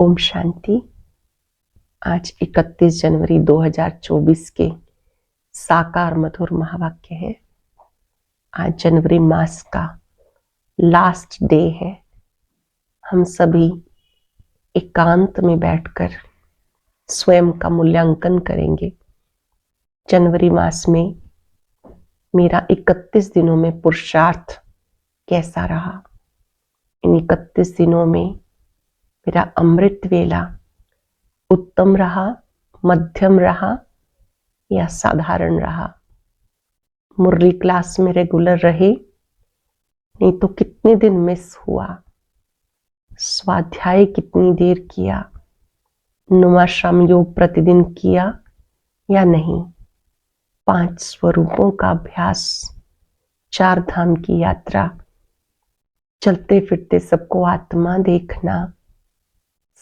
ओम शांति। आज 31 जनवरी 2024 के साकार मधुर महावाक्य है। आज जनवरी मास का लास्ट डे है। हम सभी एकांत में बैठकर स्वयं का मूल्यांकन करेंगे। जनवरी मास में मेरा 31 दिनों में पुरुषार्थ कैसा रहा। इन 31 दिनों में मेरा अमृत वेला उत्तम रहा, मध्यम रहा या साधारण रहा। मुरली क्लास में रेगुलर रहे, नहीं तो कितने दिन मिस हुआ। स्वाध्याय कितनी देर किया, नुमाश्रम योग प्रतिदिन किया या नहीं। 5 स्वरूपों का अभ्यास, 4 धाम की यात्रा, चलते फिरते सबको आत्मा देखना,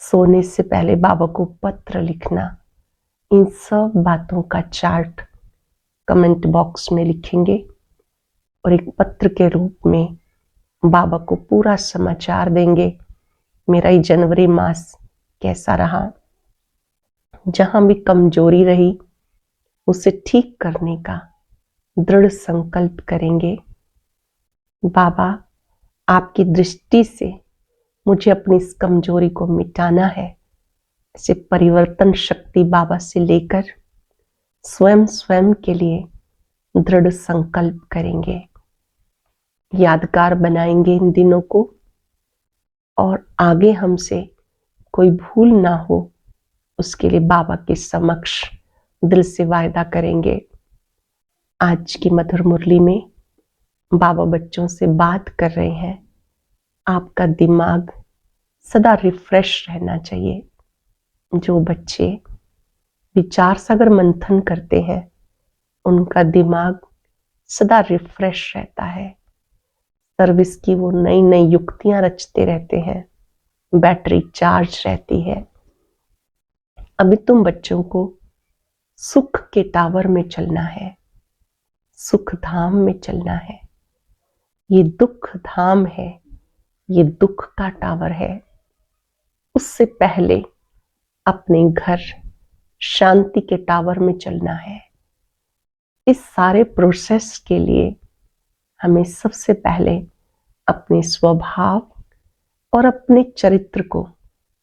सोने से पहले बाबा को पत्र लिखना, इन सब बातों का चार्ट कमेंट बॉक्स में लिखेंगे और एक पत्र के रूप में बाबा को पूरा समाचार देंगे। मेरा ये जनवरी मास कैसा रहा, जहां भी कमजोरी रही उसे ठीक करने का दृढ़ संकल्प करेंगे। बाबा, आपकी दृष्टि से मुझे अपनी इस कमजोरी को मिटाना है। इसे परिवर्तन शक्ति बाबा से लेकर स्वयं के लिए दृढ़ संकल्प करेंगे। यादगार बनाएंगे इन दिनों को और आगे हमसे कोई भूल ना हो, उसके लिए बाबा के समक्ष दिल से वायदा करेंगे। आज की मधुर मुरली में बाबा बच्चों से बात कर रहे हैं। आपका दिमाग सदा रिफ्रेश रहना चाहिए। जो बच्चे विचार सागर मंथन करते हैं उनका दिमाग सदा रिफ्रेश रहता है। सर्विस की वो नई नई युक्तियां रचते रहते हैं, बैटरी चार्ज रहती है। अभी तुम बच्चों को सुख के टावर में चलना है, सुख धाम में चलना है। ये दुख धाम है, ये दुख का टावर है। उससे पहले अपने घर शांति के टावर में चलना है। इस सारे प्रोसेस के लिए हमें सबसे पहले अपने स्वभाव और अपने चरित्र को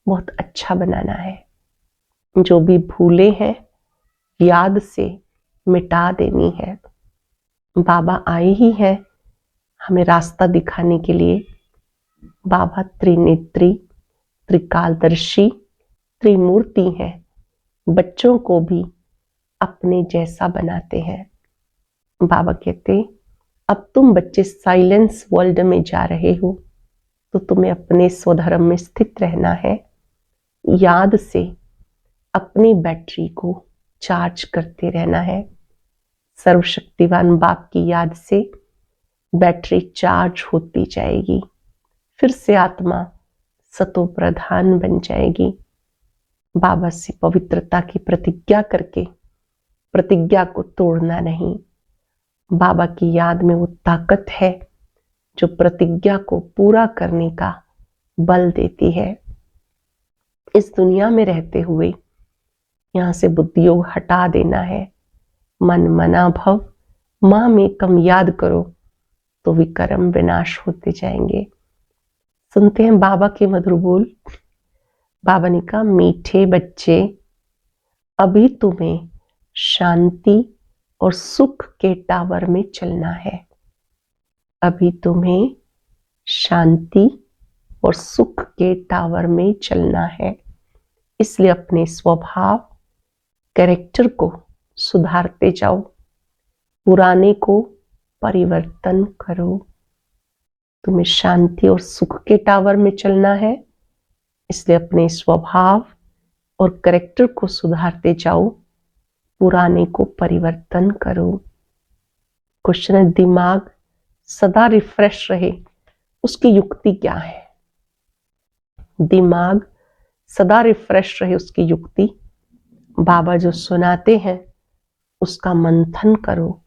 बहुत अच्छा बनाना है। जो भी भूले हैं याद से मिटा देनी है। बाबा आए ही हैं हमें रास्ता दिखाने के लिए। बाबा त्रिनेत्री, त्रिकालदर्शी, त्रिमूर्ति हैं। बच्चों को भी अपने जैसा बनाते हैं। बाबा कहते, अब तुम बच्चे साइलेंस वर्ल्ड में जा रहे हो तो तुम्हें अपने स्वधर्म में स्थित रहना है। याद से अपनी बैटरी को चार्ज करते रहना है। सर्वशक्तिवान बाप की याद से बैटरी चार्ज होती जाएगी। फिर से आत्मा सतो प्रधान बन जाएगी। बाबा से पवित्रता की प्रतिज्ञा करके प्रतिज्ञा को तोड़ना नहीं। बाबा की याद में वो ताकत है जो प्रतिज्ञा को पूरा करने का बल देती है। इस दुनिया में रहते हुए यहां से बुद्धि योग हटा देना है। मन मना भव मां में कम याद करो तो विकर्म विनाश होते जाएंगे। सुनते हैं बाबा के मधुर बोल। बाबा ने कहा, मीठे बच्चे, अभी तुम्हें शांति और सुख के टावर में चलना है। अभी तुम्हें शांति और सुख के टावर में चलना है। इसलिए अपने स्वभाव, कैरेक्टर को सुधारते जाओ, पुराने को परिवर्तन करो। तुम्हें शांति और सुख के टावर में चलना है, इसलिए अपने स्वभाव और कैरेक्टर को सुधारते जाओ, पुराने को परिवर्तन करो। क्वेश्चन है, दिमाग सदा रिफ्रेश रहे उसकी युक्ति क्या है? दिमाग सदा रिफ्रेश रहे उसकी युक्ति, बाबा जो सुनाते हैं उसका मंथन करो।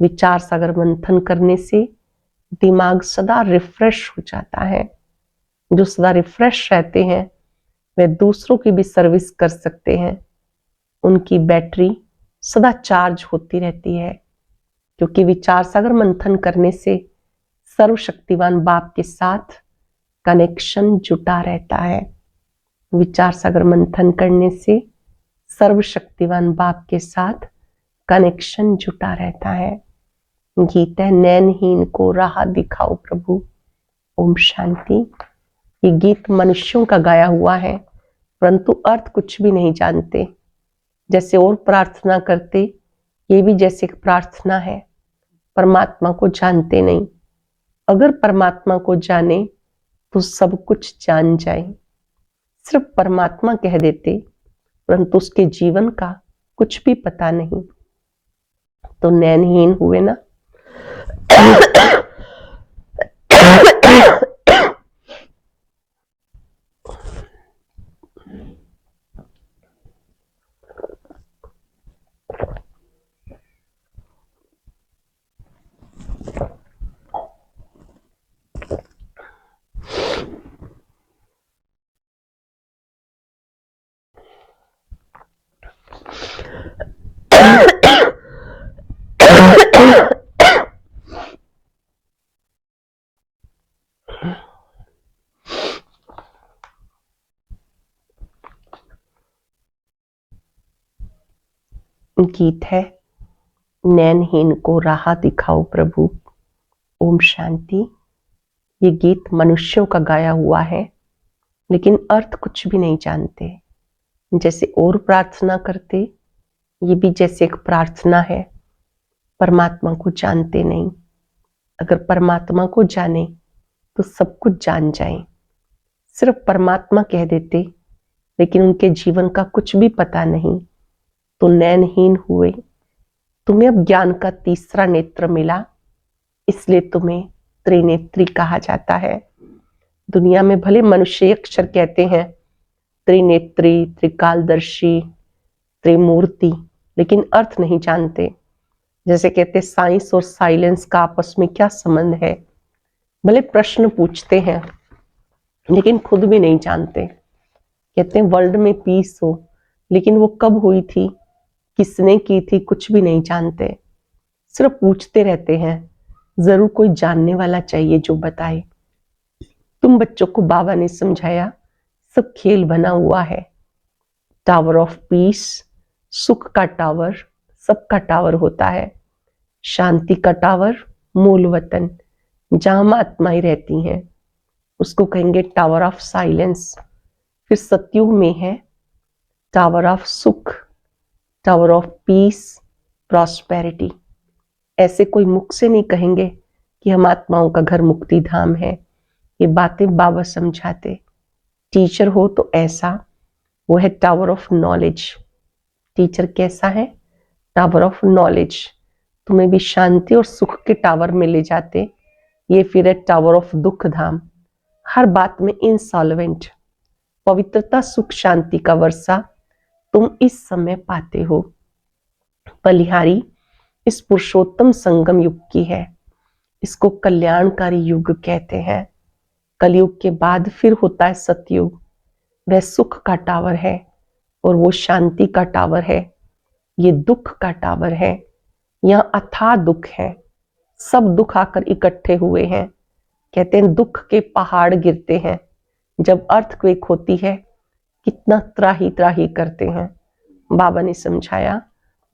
विचार सागर मंथन करने से दिमाग सदा रिफ्रेश हो जाता है। जो सदा रिफ्रेश रहते हैं वे दूसरों की भी सर्विस कर सकते हैं। उनकी बैटरी सदा चार्ज होती रहती है, क्योंकि विचार सागर मंथन करने से सर्वशक्तिवान बाप के साथ कनेक्शन जुटा रहता है। विचार सागर मंथन करने से सर्वशक्तिवान बाप के साथ कनेक्शन जुटा रहता है। गीत है, नैनहीन को राह दिखाओ प्रभु। ओम शांति। ये गीत मनुष्यों का गाया हुआ है, परंतु अर्थ कुछ भी नहीं जानते। जैसे और प्रार्थना करते, ये भी जैसे एक प्रार्थना है, परमात्मा को जानते नहीं। अगर परमात्मा को जाने तो सब कुछ जान जाए। सिर्फ परमात्मा कह देते, परंतु उसके जीवन का कुछ भी पता नहीं, तो नैनहीन हुए ना। गीत है, नैनहीन को राह दिखाओ प्रभु। ओम शांति। ये गीत मनुष्यों का गाया हुआ है, लेकिन अर्थ कुछ भी नहीं जानते। जैसे और प्रार्थना करते, ये भी जैसे एक प्रार्थना है, परमात्मा को जानते नहीं। अगर परमात्मा को जाने तो सब कुछ जान जाए। सिर्फ परमात्मा कह देते, लेकिन उनके जीवन का कुछ भी पता नहीं, तो नैनहीन हुए। तुम्हें अब ज्ञान का तीसरा नेत्र मिला, इसलिए तुम्हें त्रिनेत्री कहा जाता है। दुनिया में भले मनुष्य अक्षर कहते हैं त्रिनेत्री, त्रिकालदर्शी, त्रिमूर्ति, लेकिन अर्थ नहीं जानते। जैसे कहते साइंस और साइलेंस का आपस में क्या संबंध है। भले प्रश्न पूछते हैं, लेकिन खुद भी नहीं जानते। कहते हैं वर्ल्ड में पीस हो, लेकिन वो कब हुई थी, किसने की थी, कुछ भी नहीं जानते। सिर्फ पूछते रहते हैं। जरूर कोई जानने वाला चाहिए जो बताए। तुम बच्चों को बाबा ने समझाया, सब खेल बना हुआ है। टावर ऑफ पीस, सुख का टावर, सबका टावर होता है। शांति का टावर, मूल वतन, जहां आत्माएं रहती हैं, उसको कहेंगे टावर ऑफ साइलेंस। फिर सतयुग में है टावर ऑफ सुख, टावर ऑफ पीस, प्रॉस्पेरिटी। ऐसे कोई मुख से नहीं कहेंगे कि हम आत्माओं का घर मुक्ति धाम है। ये बातें बाबा समझाते। टीचर हो तो ऐसा, वो है टावर ऑफ नॉलेज। टीचर कैसा है? Tower of knowledge. तुम्हें भी शांति और सुख के टावर में ले जाते। ये फिर है टावर ऑफ दुख धाम। हर बात में इंसॉल्वेंट। पवित्रता, सुख, शांति का वर्षा तुम इस समय पाते हो। बलिहारी इस पुरुषोत्तम संगम युग की है। इसको कल्याणकारी युग कहते हैं। कलयुग के बाद फिर होता है सतयुग। वह सुख का टावर है और वो शांति का टावर है। ये दुख का टावर है। यहाँ अथाह दुख है। सब दुख आकर इकट्ठे हुए हैं। कहते हैं दुख के पहाड़ गिरते हैं। जब अर्थक्वेक होती है, कितना त्राही त्राही करते हैं। बाबा ने समझाया,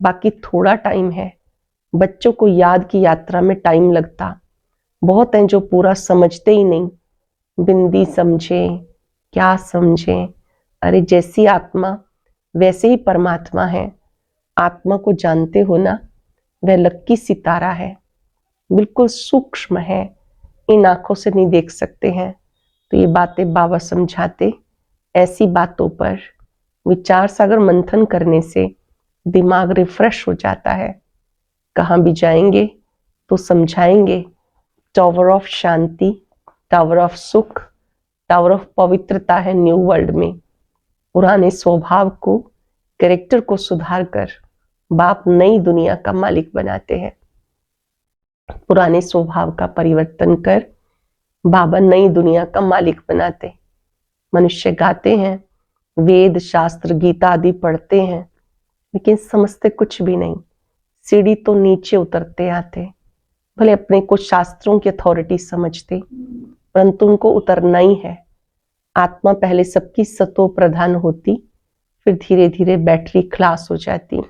बाकी थोड़ा टाइम है। बच्चों को याद की यात्रा में टाइम लगता। बहुत हैं जो पूरा समझते ही नहीं। बिंदी समझे, क्या समझे। अरे जैसी आत्मा वैसे ही परमात्मा है। आत्मा को जानते हो ना, वह लक्की सितारा है, बिल्कुल सूक्ष्म है, इन आंखों से नहीं देख सकते हैं। तो ये बातें बाबा समझाते। ऐसी बातों पर विचार सागर मंथन करने से दिमाग रिफ्रेश हो जाता है। कहाँ भी जाएंगे तो समझाएंगे tower of Shanti, tower of सुख, टावर ऑफ पवित्रता है न्यू वर्ल्ड में। पुराने स्वभाव को, कैरेक्टर को सुधार कर बाप नई दुनिया का मालिक बनाते हैं। पुराने स्वभाव का परिवर्तन कर बाबा नई दुनिया का मालिक बनाते। मनुष्य गाते हैं, वेद शास्त्र गीता आदि पढ़ते हैं लेकिन समझते कुछ भी नहीं। सीढ़ी तो नीचे उतरते आते, भले अपने को शास्त्रों की अथॉरिटी समझते, परंतु उनको उतरना ही है। आत्मा पहले सबकी सतो प्रधान होती, फिर धीरे धीरे बैटरी क्लास हो जाती।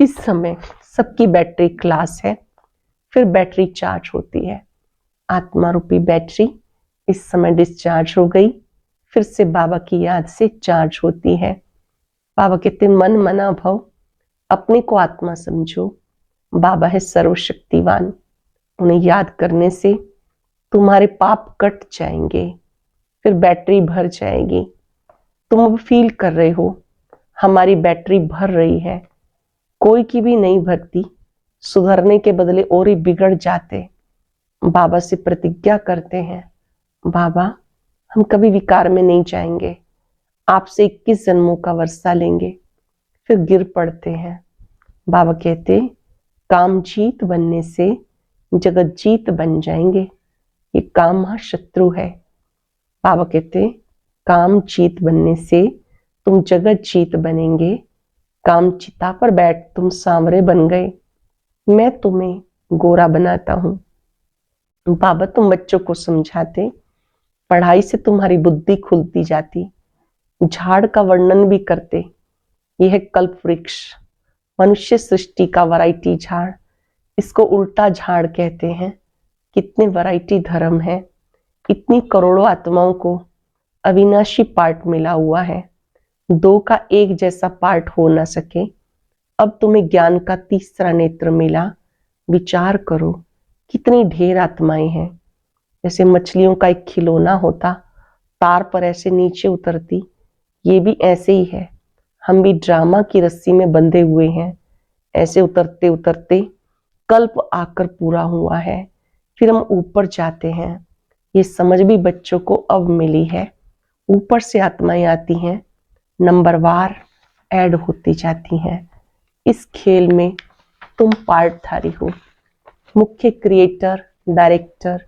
इस समय सबकी बैटरी क्लास है, फिर बैटरी चार्ज होती है। आत्मा रूपी बैटरी इस समय डिस्चार्ज हो गई, फिर से बाबा की याद से चार्ज होती है। बाबा कहते मन मना भव, अपने को आत्मा समझो। बाबा है सर्वशक्तिवान, उन्हें याद करने से तुम्हारे पाप कट जाएंगे, फिर बैटरी भर जाएगी। तुम अब फील कर रहे हो हमारी बैटरी भर रही है। कोई की भी नहीं भरती, सुधरने के बदले और ही बिगड़ जाते। बाबा से प्रतिज्ञा करते हैं, बाबा हम कभी विकार में नहीं जाएंगे, आपसे 21 जन्मों का वर्षा लेंगे, फिर गिर पड़ते हैं। बाबा कहते काम जीत बनने से जगत जीत बन जाएंगे, ये काम महाशत्रु है। बाबा कहते काम जीत बनने से तुम जगत जीत बनेंगे। काम चिता पर बैठ तुम सांवरे बन गए, मैं तुम्हें गोरा बनाता हूं। बाबा तुम बच्चों को समझाते, पढ़ाई से तुम्हारी बुद्धि खुलती जाती। झाड़ का वर्णन भी करते, यह है कल्प वृक्ष, मनुष्य सृष्टि का वैरायटी झाड़, इसको उल्टा झाड़ कहते हैं। कितने वैरायटी धर्म है, इतनी करोड़ों आत्माओं को अविनाशी पार्ट मिला हुआ है, दो का एक जैसा पार्ट हो ना सके। अब तुम्हें ज्ञान का तीसरा नेत्र मिला, विचार करो कितनी ढेर आत्माएं हैं। जैसे मछलियों का एक खिलौना होता, तार पर ऐसे नीचे उतरती, ये भी ऐसे ही है। हम भी ड्रामा की रस्सी में बंधे हुए हैं, ऐसे उतरते उतरते कल्प आकर पूरा हुआ है, फिर हम ऊपर जाते हैं। ये समझ भी बच्चों को अब मिली है। ऊपर से आत्माएं आती हैं, नंबरवार ऐड होती जाती हैं। इस खेल में तुम पार्टधारी हो। मुख्य क्रिएटर, डायरेक्टर,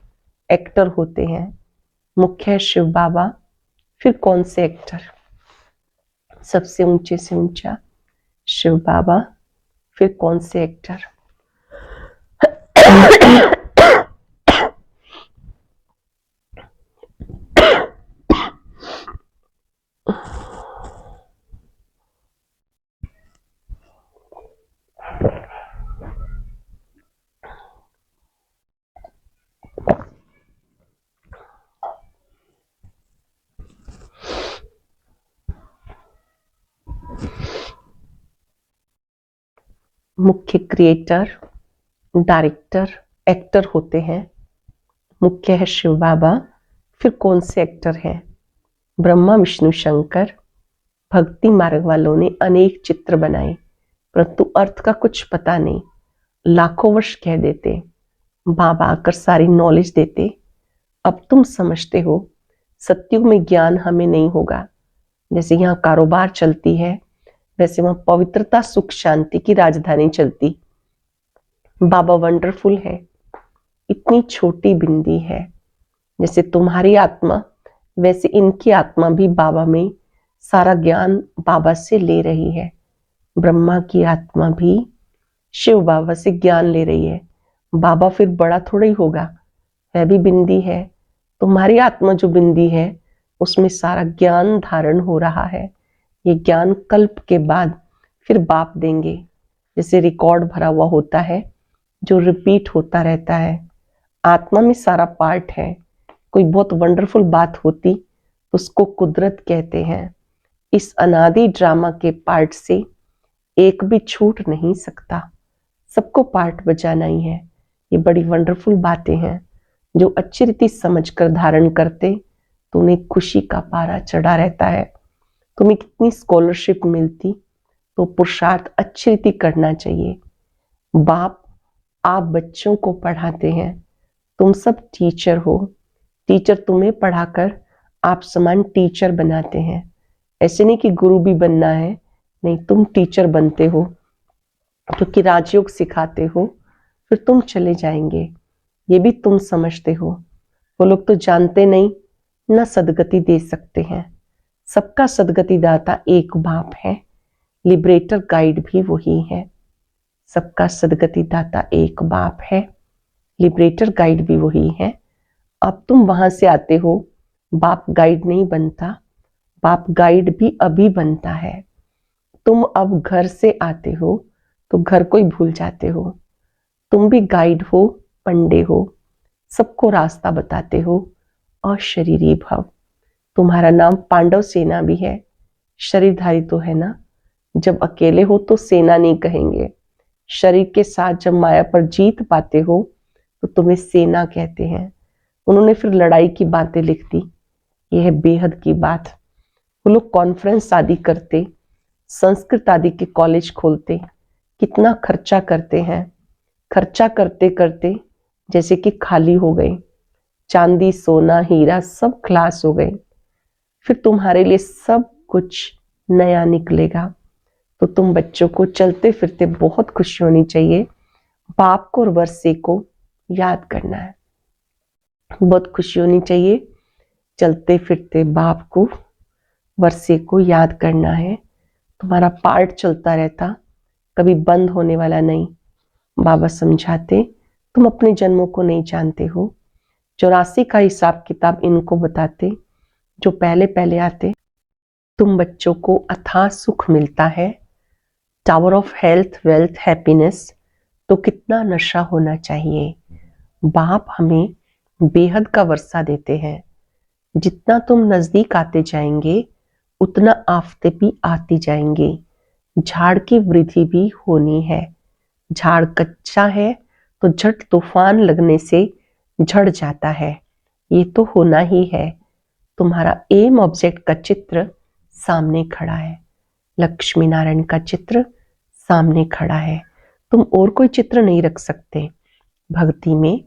एक्टर होते हैं। मुख्य है शिव बाबा, फिर कौन से एक्टर? सबसे ऊंचे से ऊंचा शिव बाबा, फिर कौन से एक्टर? मुख्य क्रिएटर, डायरेक्टर, एक्टर होते हैं। मुख्य है शिव बाबा, फिर कौन से एक्टर हैं? ब्रह्मा विष्णु शंकर। भक्ति मार्ग वालों ने अनेक चित्र बनाए, परंतु अर्थ का कुछ पता नहीं। लाखों वर्ष कह देते, बाबा आकर सारी नॉलेज देते। अब तुम समझते हो सत्युग में ज्ञान हमें नहीं होगा। जैसे यहाँ कारोबार चलती है, वैसे वहां पवित्रता सुख शांति की राजधानी चलती। बाबा वंडरफुल है, इतनी छोटी बिंदी है। जैसे तुम्हारी आत्मा, वैसे इनकी आत्मा भी बाबा में सारा ज्ञान बाबा से ले रही है। ब्रह्मा की आत्मा भी शिव बाबा से ज्ञान ले रही है। बाबा फिर बड़ा थोड़ा ही होगा, वह भी बिंदी है। तुम्हारी आत्मा जो बिंदी है, उसमें सारा ज्ञान धारण हो रहा है। ये ज्ञान कल्प के बाद फिर बाप देंगे। जैसे रिकॉर्ड भरा हुआ होता है जो रिपीट होता रहता है। आत्मा में सारा पार्ट है। कोई बहुत वंडरफुल बात होती तो उसको कुदरत कहते हैं। इस अनादि ड्रामा के पार्ट से एक भी छूट नहीं सकता, सबको पार्ट बजाना ही है। ये बड़ी वंडरफुल बातें हैं। जो अच्छी रीति समझकर धारण करते तो उन्हें खुशी का पारा चढ़ा रहता है। तुम्हें कितनी स्कॉलरशिप मिलती, तो पुरुषार्थ अच्छी रीति करना चाहिए। बाप आप बच्चों को पढ़ाते हैं, तुम सब टीचर हो। टीचर तुम्हें पढ़ाकर आप समान टीचर बनाते हैं। ऐसे नहीं कि गुरु भी बनना है, नहीं, तुम टीचर बनते हो क्योंकि राजयोग सिखाते हो, फिर तुम चले जाएंगे। ये भी तुम समझते हो। वो लोग तो जानते नहीं, न सदगति दे सकते हैं। सबका सदगति दाता एक बाप है, लिबरेटर गाइड भी वही है। सबका सदगति दाता एक बाप है, लिबरेटर गाइड भी वही है। अब तुम वहां से आते हो, बाप गाइड नहीं बनता, बाप गाइड भी अभी बनता है। तुम अब घर से आते हो तो घर को ही भूल जाते हो। तुम भी गाइड हो, पंडे हो, सबको रास्ता बताते हो। अशरीरी भव। तुम्हारा नाम पांडव सेना भी है, शरीरधारी तो है ना। जब अकेले हो तो सेना नहीं कहेंगे, शरीर के साथ जब माया पर जीत पाते हो तो तुम्हें सेना कहते हैं। उन्होंने फिर लड़ाई की बातें लिख दी। यह है बेहद की बात। वो लोग कॉन्फ्रेंस आदि करते, संस्कृत आदि के कॉलेज खोलते, कितना खर्चा करते हैं। खर्चा करते करते जैसे कि खाली हो गए, चांदी सोना हीरा सब खलास हो गए। फिर तुम्हारे लिए सब कुछ नया निकलेगा। तो तुम बच्चों को चलते फिरते बहुत खुशी होनी चाहिए। बाप को और वर्षे को याद करना है, बहुत खुशी होनी चाहिए। चलते फिरते बाप को वर्षे को याद करना है। तुम्हारा पार्ट चलता रहता, कभी बंद होने वाला नहीं। बाबा समझाते, तुम अपने जन्मों को नहीं जानते हो। 84 का हिसाब किताब इनको बताते जो पहले पहले आते। तुम बच्चों को अथाह सुख मिलता है, tower of health wealth happiness. तो कितना नशा होना चाहिए। बाप हमें बेहद का वर्षा देते हैं। जितना तुम नजदीक आते जाएंगे उतना आफते भी आती जाएंगे। झाड़ की वृद्धि भी होनी है। झाड़ कच्चा है तो झट तूफान लगने से झड़ जाता है, ये तो होना ही है। तुम्हारा एम ऑब्जेक्ट का चित्र सामने खड़ा है, लक्ष्मी नारायण का चित्र सामने खड़ा है। तुम और कोई चित्र नहीं रख सकते। भक्ति में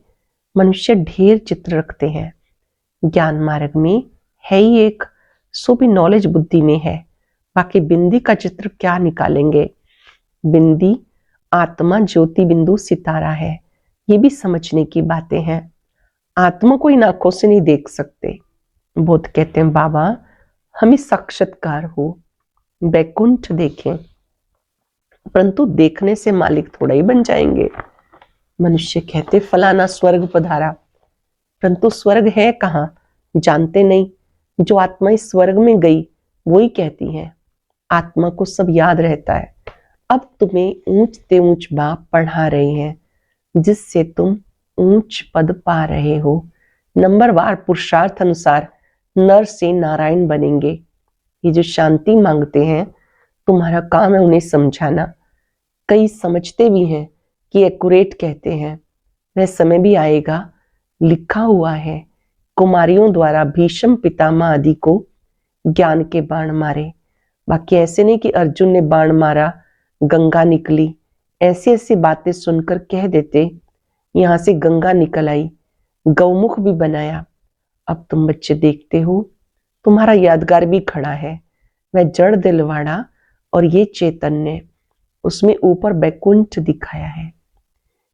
मनुष्य ढेर चित्र रखते हैं, ज्ञान मार्ग में है ही एक, सो भी नॉलेज बुद्धि में है। बाकी बिंदी का चित्र क्या निकालेंगे। बिंदी आत्मा ज्योति बिंदु सितारा है, ये भी समझने की बातें हैं। आत्मा को इन आंखों से नहीं देख सकते। बुद्ध कहते हैं बाबा हमें साक्षात्कार हो, बैकुंठ देखें, परंतु देखने से मालिक थोड़ा ही बन जाएंगे। मनुष्य कहते फलाना स्वर्ग पधारा, परंतु स्वर्ग है कहाँ जानते नहीं। जो आत्मा इस स्वर्ग में गई वही कहती है। आत्मा को सब याद रहता है। अब तुम्हें ऊंच ते ऊंच बाप पढ़ा रहे हैं, जिससे तुम ऊंच पद पा रहे हो। नंबरवार पुरुषार्थ अनुसार नर से नारायण बनेंगे। ये जो शांति मांगते हैं, तुम्हारा काम है उन्हें समझाना। कई समझते भी हैं कि एक्यूरेट कहते हैं, वह समय भी आएगा। लिखा हुआ है कुमारियों द्वारा भीष्म पितामह आदि को ज्ञान के बाण मारे। बाकी ऐसे नहीं कि अर्जुन ने बाण मारा गंगा निकली, ऐसी ऐसी बातें सुनकर कह देते यहां से गंगा निकल आई, गौमुख भी बनाया। अब तुम बच्चे देखते हो, तुम्हारा यादगार भी खड़ा है। वह जड़ दिलवाड़ा और ये चैतन्य, उसमें ऊपर बैकुंठ दिखाया है,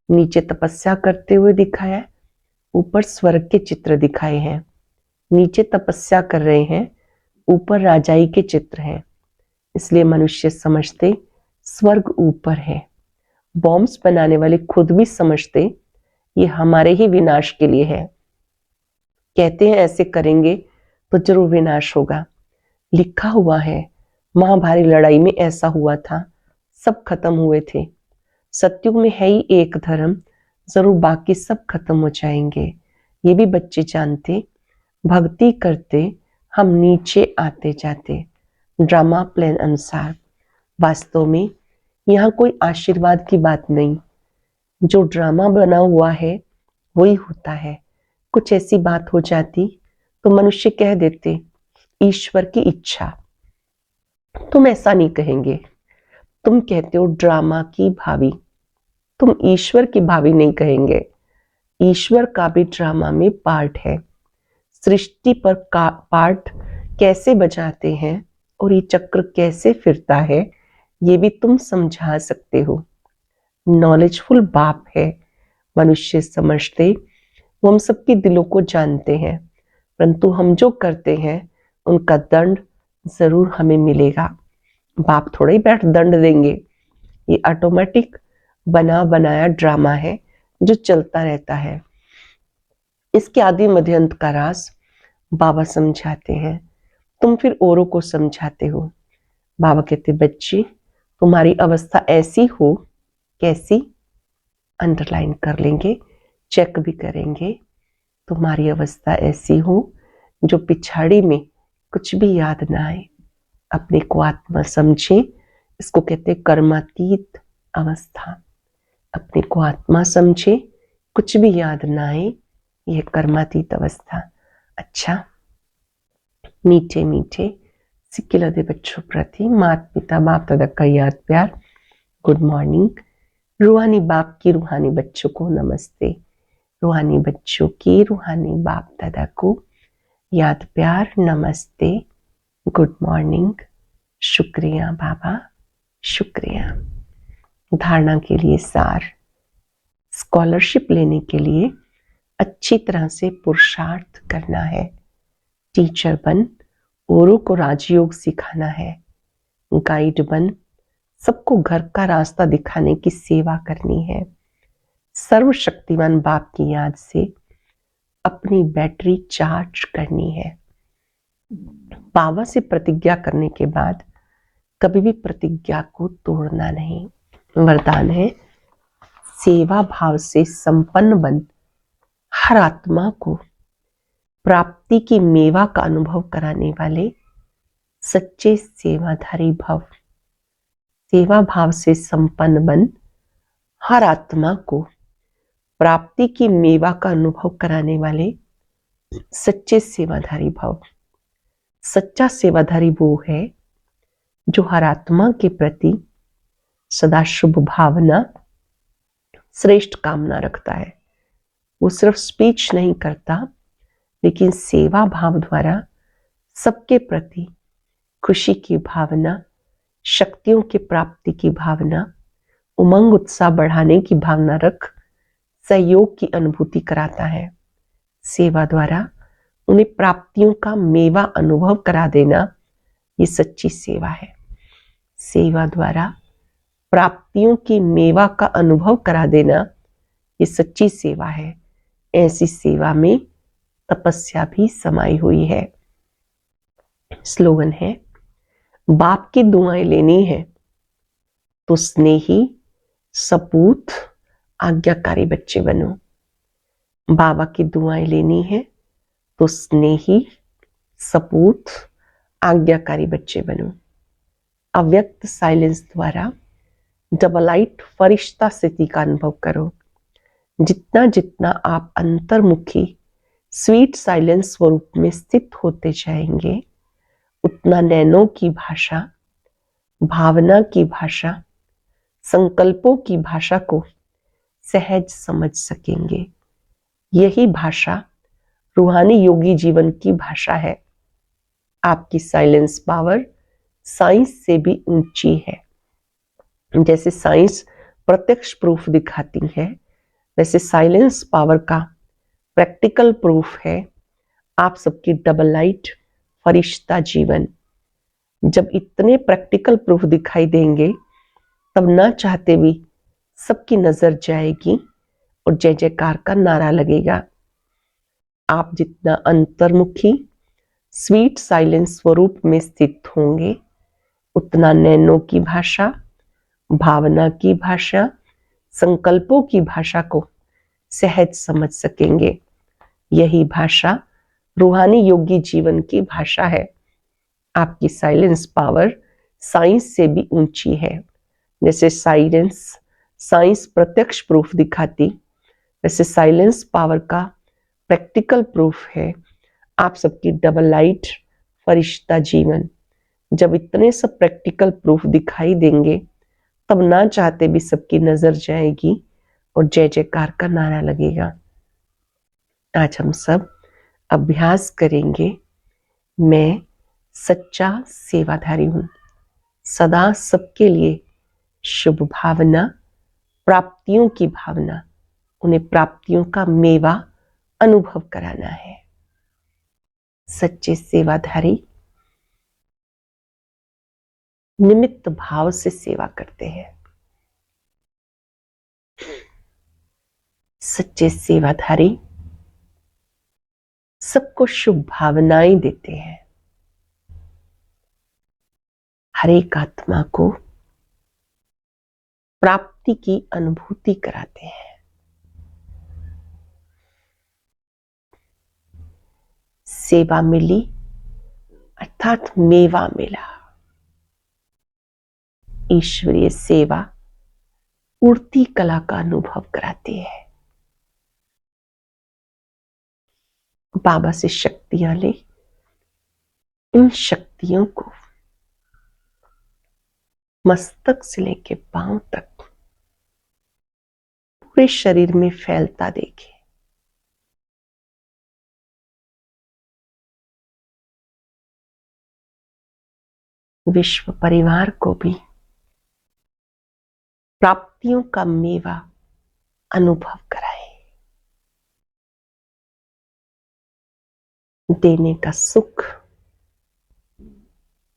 नीचे तपस्या करते हुए दिखाया है, ऊपर स्वर्ग के चित्र दिखाए हैं। नीचे तपस्या कर रहे हैं, ऊपर राजाई के चित्र हैं। इसलिए मनुष्य समझते स्वर्ग ऊपर है। बॉम्ब्स बनाने वाले खुद भी समझते ये हमारे ही विनाश के लिए है। कहते हैं ऐसे करेंगे तो जरूर विनाश होगा। लिखा हुआ है महाभारी लड़ाई में ऐसा हुआ था, सब खत्म हुए थे। सतयुग में है ही एक धर्म, जरूर बाकी सब खत्म हो जाएंगे। ये भी बच्चे जानते। भक्ति करते हम नीचे आते जाते, ड्रामा प्लान अनुसार। वास्तव में यहाँ कोई आशीर्वाद की बात नहीं, जो ड्रामा बना हुआ है वही होता है। कुछ ऐसी बात हो जाती तो मनुष्य कह देते ईश्वर की इच्छा। तुम ऐसा नहीं कहेंगे, तुम कहते हो ड्रामा की भावी। तुम ईश्वर की भावी नहीं कहेंगे। ईश्वर का भी ड्रामा में पार्ट है। सृष्टि पर का पार्ट कैसे बजाते हैं और ये चक्र कैसे फिरता है, ये भी तुम समझा सकते हो। नॉलेजफुल बाप है। मनुष्य समझते वो हम सबके दिलों को जानते हैं, परंतु हम जो करते हैं उनका दंड जरूर हमें मिलेगा। बाप थोड़ा ही बैठ दंड देंगे, ये ऑटोमेटिक बना बनाया ड्रामा है जो चलता रहता है। इसके आदि मध्य अंत का राज बाबा समझाते हैं, तुम फिर औरों को समझाते हो। बाबा कहते बच्ची तुम्हारी अवस्था ऐसी हो, कैसी, अंडरलाइन कर लेंगे, चेक भी करेंगे। तुम्हारी अवस्था ऐसी हो जो पिछाड़ी में कुछ भी याद ना आए, अपने को आत्मा समझे। इसको कहते कर्मातीत अवस्था। अपने को आत्मा समझे, कुछ भी याद ना आए, यह कर्मातीत अवस्था। अच्छा, मीठे मीठे सिक्किलदे बच्चों प्रति माता पिता बाप दादा का याद प्यार, गुड मॉर्निंग। रूहानी बाप की रूहानी बच्चों को नमस्ते। रूहानी बच्चों की रूहानी बाप दादा को याद प्यार, नमस्ते, गुड मॉर्निंग। शुक्रिया बाबा, शुक्रिया। धारणा के लिए सार, स्कॉलरशिप लेने के लिए अच्छी तरह से पुरुषार्थ करना है। टीचर बन औरों को राजयोग सिखाना है। गाइड बन सबको घर का रास्ता दिखाने की सेवा करनी है। सर्वशक्तिमान बाप की याद से अपनी बैटरी चार्ज करनी है। बाबा से प्रतिज्ञा करने के बाद कभी भी प्रतिज्ञा को तोड़ना नहीं। वरदान है, सेवा भाव से संपन्न बन हर आत्मा को प्राप्ति की मेवा का अनुभव कराने वाले सच्चे सेवाधारी भव। सेवा भाव से संपन्न बन हर आत्मा को प्राप्ति की मेवा का अनुभव कराने वाले सच्चे सेवाधारी भव। सच्चा सेवाधारी वो है जो हर आत्मा के प्रति सदा शुभ भावना, श्रेष्ठ कामना रखता है। वो सिर्फ स्पीच नहीं करता, लेकिन सेवा भाव द्वारा सबके प्रति खुशी की भावना, शक्तियों की प्राप्ति की भावना, उमंग उत्साह बढ़ाने की भावना रख सहयोग की अनुभूति कराता है। सेवा द्वारा उन्हें प्राप्तियों का मेवा अनुभव करा देना, ये सच्ची सेवा है। सेवा द्वारा प्राप्तियों की मेवा का अनुभव करा देना, ये सच्ची सेवा है। ऐसी सेवा में तपस्या भी समाई हुई है। स्लोगन है, बाप की दुआएं लेनी है तो स्नेही, सपूत, आज्ञाकारी बच्चे बनो। बाबा की दुआएं लेनी है तो स्नेही, सपूत, आज्ञाकारी बच्चे बनो। अव्यक्त साइलेंस द्वारा डबलाइट फरिश्ता स्थिति का अनुभव करो। जितना जितना आप अंतर्मुखी स्वीट साइलेंस स्वरूप में स्थित होते जाएंगे, उतना नैनो की भाषा, भावना की भाषा, संकल्पों की भाषा को सहज समझ सकेंगे। यही भाषा रूहानी योगी जीवन की भाषा है। आपकी साइलेंस पावर साइंस से भी ऊंची है। जैसे साइंस प्रत्यक्ष प्रूफ दिखाती है, वैसे साइलेंस पावर का प्रैक्टिकल प्रूफ है आप सबकी डबल लाइट फरिश्ता जीवन। जब इतने प्रैक्टिकल प्रूफ दिखाई देंगे, तब ना चाहते भी सबकी नजर जाएगी और जय जयकार का नारा लगेगा। आप जितना अंतर्मुखी स्वीट साइलेंस स्वरूप में स्थित होंगे, उतना नैनो की भाषा, भावना की भाषा, संकल्पों की भाषा को सहज समझ सकेंगे। यही भाषा रूहानी योगी जीवन की भाषा है। आपकी साइलेंस पावर साइंस से भी ऊंची है। जैसे साइंस प्रत्यक्ष प्रूफ दिखाती, वैसे साइलेंस पावर का प्रैक्टिकल प्रूफ है आप सबकी डबल लाइट फरिश्ता जीवन। जब इतने सब प्रैक्टिकल प्रूफ दिखाई देंगे, तब ना चाहते भी सबकी नजर जाएगी और जय जयकार का नारा लगेगा। आज हम सब अभ्यास करेंगे, मैं सच्चा सेवाधारी हूं। सदा सबके लिए शुभ भावना, प्राप्तियों की भावना, उन्हें प्राप्तियों का मेवा अनुभव कराना है। सच्चे सेवाधारी निमित्त भाव से सेवा करते हैं। सच्चे सेवाधारी सबको शुभ भावनाएं देते हैं, हर एक आत्मा को प्राप्ति की अनुभूति कराते हैं। सेवा मिली अर्थात मेवा मिला। ईश्वरीय सेवा पूर्ति कला का अनुभव कराती है। बाबा से शक्तियां ले, इन शक्तियों को मस्तक से लेके पांव तक पूरे शरीर में फैलता देखे। विश्व परिवार को भी प्राप्तियों का मेवा अनुभव कराए। देने का सुख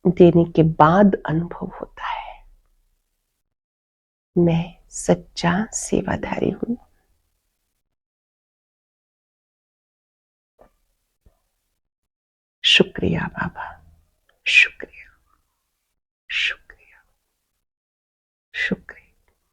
देने के बाद अनुभव होता है। मैं सच्चा सेवाधारी हूं। शुक्रिया बाबा, शुक्रिया, शुक्रिया, शुक्रिया।